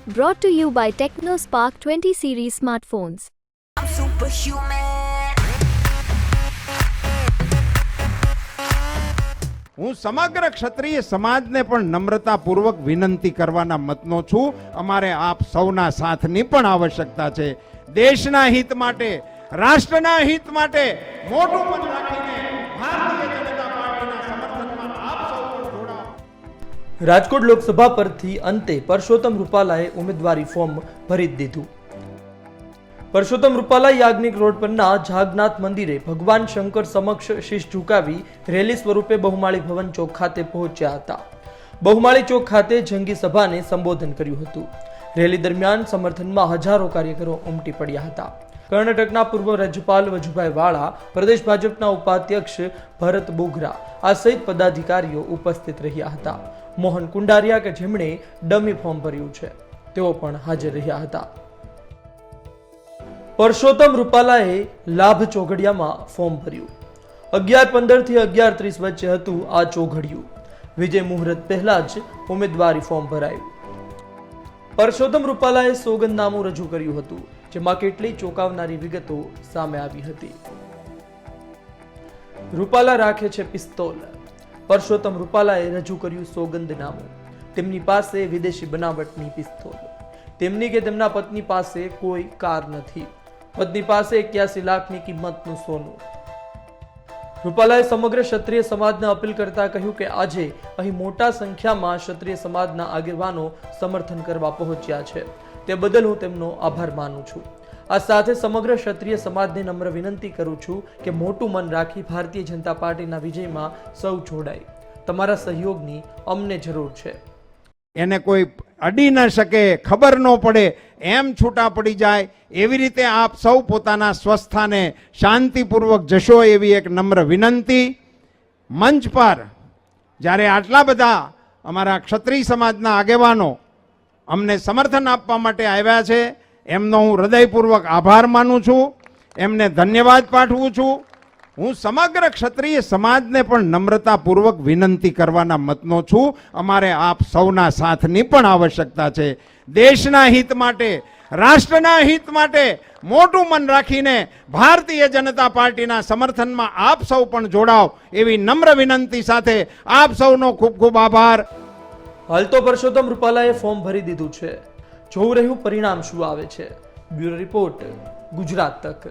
Brought to you by TechnoSpark 20 series smartphones. I'm superhuman. હું સમગ્ર ક્ષત્રિય સમાજને પણ નમ્રતાપૂર્વક વિનંતી કરવાના મતનો છું. અમારે આપ સૌના સાથની પણ આવશ્યકતા છે. દેશના હિત માટે, રાષ્ટ્રના હિત માટે મોટું મન રાખીને ભારતીય જનતા પાર્ટીના સમર્થનમાં આપ સૌ પણ જોડાઓ. રાજકોટ લોકસભા પરથી અંતે પરસોત્તમ રૂપાલાએ ઉમેદવારી ફોર્મ ભરી દીધું. પરસોત્તમ રૂપાલા યાજ્ઞિક રોડ પરના જાગનાથ મંદિરે ભગવાન શંકર સમક્ષ શીશ ઝુકાવી રેલી સ્વરૂપે બહુમાળી ભવન ચોક ખાતે પહોંચ્યા હતા. બહુમાળી ચોક ખાતે જંગી સભાને સંબોધન કર્યું હતું. રેલી દરમિયાન સમર્થનમાં હજારો કાર્યકરો ઉમટી પડ્યા હતા. કર્ણાટકના પૂર્વ રાજ્યપાલ વજુભાઈ વાળા, પ્રદેશ ભાજપના ઉપાધ્યક્ષ ભરત બોઘરા આ સહિત પદાધિકારીઓ ઉપસ્થિત રહ્યા હતા. મોહન કુંડારિયા કે જેમણે ડમી ફોર્મ ભર્યું છે તેઓ પણ હાજર રહ્યા હતા. પરસોત્તમ રૂપાલાએ લાભ ચોઘડિયામાં ફોર્મ ભર્યું. 11:15 થી 11:30 વચ્ચે હતું આ ચોઘડિયું. વિજય મુહૂર્ત પહેલા જ ઉમેદવારી ફોર્મ ભરાયું. પરસોત્તમ રૂપાલાએ સોગંદનામું રજૂ કર્યું હતું, જેમાં કેટલીક ચોંકાવનારી વિગતો સામે આવી હતી. રૂપાલા રાખે છે પિસ્તોલ. પરસોત્તમ રૂપાલાએ રજૂ કર્યું સોગંદનામું. તેમની પાસે વિદેશી બનાવટની પિસ્તોલ. તેમની કે તેમના પત્ની પાસે કોઈ કાર નથી. પત્ની પાસે 81 લાખની કિંમતનું સોનું. રૂપાલાએ સમગ્ર ક્ષત્રિય સમાજને અપીલ કરતા કહ્યું કે આજે અહીં મોટા સંખ્યામાં ક્ષત્રિય સમાજના આગેવાનો સમર્થન કરવા પહોંચ્યા છે. તે બદલ હું તેમનો આભાર માનું છું. આ સાથે સમગ્ર ક્ષત્રિય સમાજને નમ્ર વિનંતી કરું છું કે મોટું મન રાખી ભારતીય જનતા પાર્ટીના વિજયમાં સૌ જોડાય. તમારા સહયોગની અમને જરૂર છે. એને કોઈ અડી ન શકે, ખબર ન પડે, એમ છૂટા પડી જાય એવી રીતે આપ સૌ પોતાના સ્વસ્થાને શાંતિપૂર્વક જશો એવી એક નમ્ર વિનંતી. મંચ પર જ્યારે આટલા બધા અમારા ક્ષત્રિય સમાજના આગેવાનો અમને સમર્થન આપવા માટે આવ્યા છે, એમનો હું હૃદયપૂર્વક આભાર માનું છું, એમને ધન્યવાદ પાઠવું છું. હું સમગ્ર ક્ષત્રિય સમાજને પણ નમ્રતાપૂર્વક વિનંતી કરવાના મતનો છું. અમારે આપ સૌના સાથની પણ આવશ્યકતા છે. દેશના હિત માટે, રાષ્ટ્રના હિત માટે મોટું મન રાખીને ભારતીય જનતા પાર્ટીના સમર્થનમાં આપ સૌ પણ જોડાઓ એવી નમ્ર વિનંતી સાથે આપ સૌનો ખૂબ ખૂબ આભાર. હાલ તો પરસોત્તમ રૂપાલાએ ફોર્મ ભરી દીધું છે. જોવું રહ્યું પરિણામ શું આવે છે. બ્યુરો રિપોર્ટ, ગુજરાત તક.